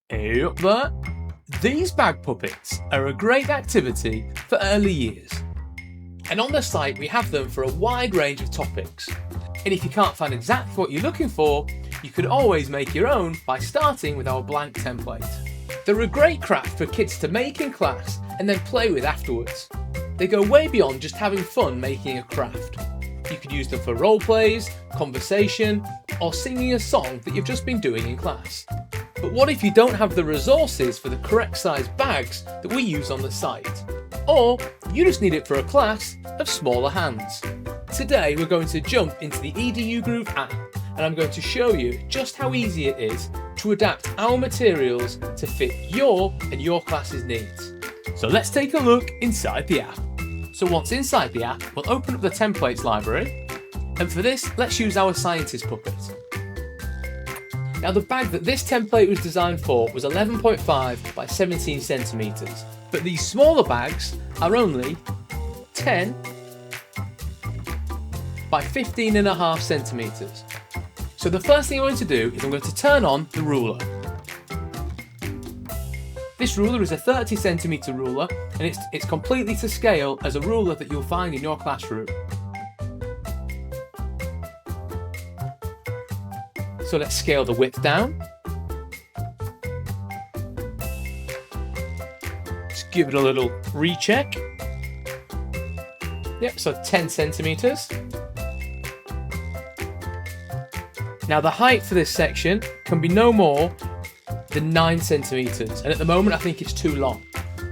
Hey up there! These bag puppets are a great activity for early years. And on the site we have them for a wide range of topics. And if you can't find exactly what you're looking for, you could always make your own by starting with our blank template. They're a great craft for kids to make in class and then play with afterwards. They go way beyond just having fun making a craft. You could use them for role plays, conversation, or singing a song that you've just been doing in class. But what if you don't have the resources for the correct size bags that we use on the site? Or you just need it for a class of smaller hands? Today we're going to jump into the EDU Groove app and I'm going to show you just how easy it is to adapt our materials to fit your and your class's needs. So let's take a look inside the app. So once inside the app, we'll open up the templates library, and for this, let's use our scientist puppet. Now the bag that this template was designed for was 11.5 by 17 centimeters, but these smaller bags are only 10 by 15.5 centimeters. So the first thing I'm going to do is I'm going to turn on the ruler. This ruler is a 30 centimeter ruler and it's completely to scale as a ruler that you'll find in your classroom. So let's scale the width down. Just give it a little recheck. Yep, so 10 centimeters. Now the height for this section can be no more than 9 centimeters, and at the moment I think it's too long.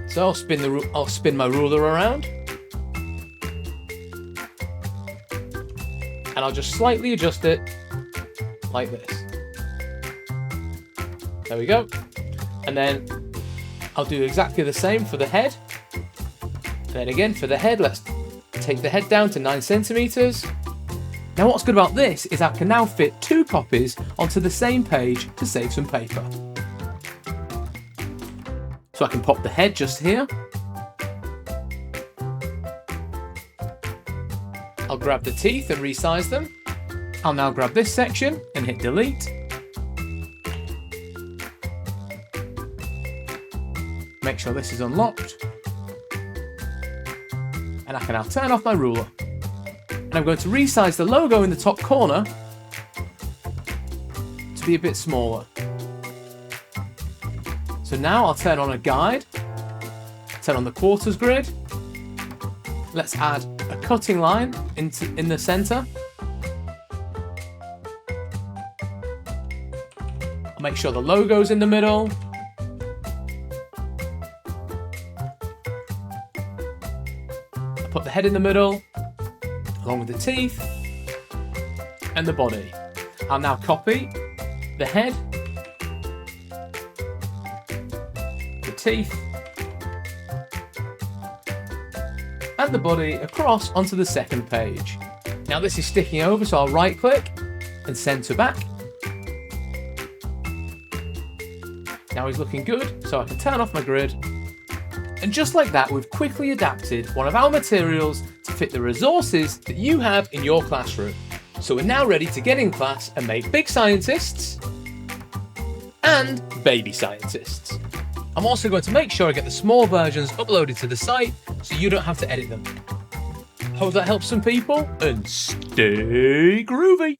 So I'll spin my ruler around, and I'll just slightly adjust it like this. There we go. And then I'll do exactly the same for the head. And then again for the head, let's take the head down to 9 centimeters. Now what's good about this is I can now fit 2 copies onto the same page to save some paper. So I can pop the head just here. I'll grab the teeth and resize them. I'll now grab this section and hit delete. Make sure this is unlocked. And I can now turn off my ruler. And I'm going to resize the logo in the top corner to be a bit smaller. So now I'll turn on a guide, turn on the quarters grid. Let's add a cutting line in the center. I'll make sure the logo's in the middle. I'll put the head in the middle, along with the teeth and the body. I'll now copy the head, the teeth and the body across onto the second page. Now this is sticking over, so I'll right click and center back. Now he's looking good, so I can turn off my grid. And just like that, we've quickly adapted one of our materials to fit the resources that you have in your classroom. So we're now ready to get in class and make big scientists and baby scientists. I'm also going to make sure I get the small versions uploaded to the site so you don't have to edit them. Hope that helps some people, and stay groovy!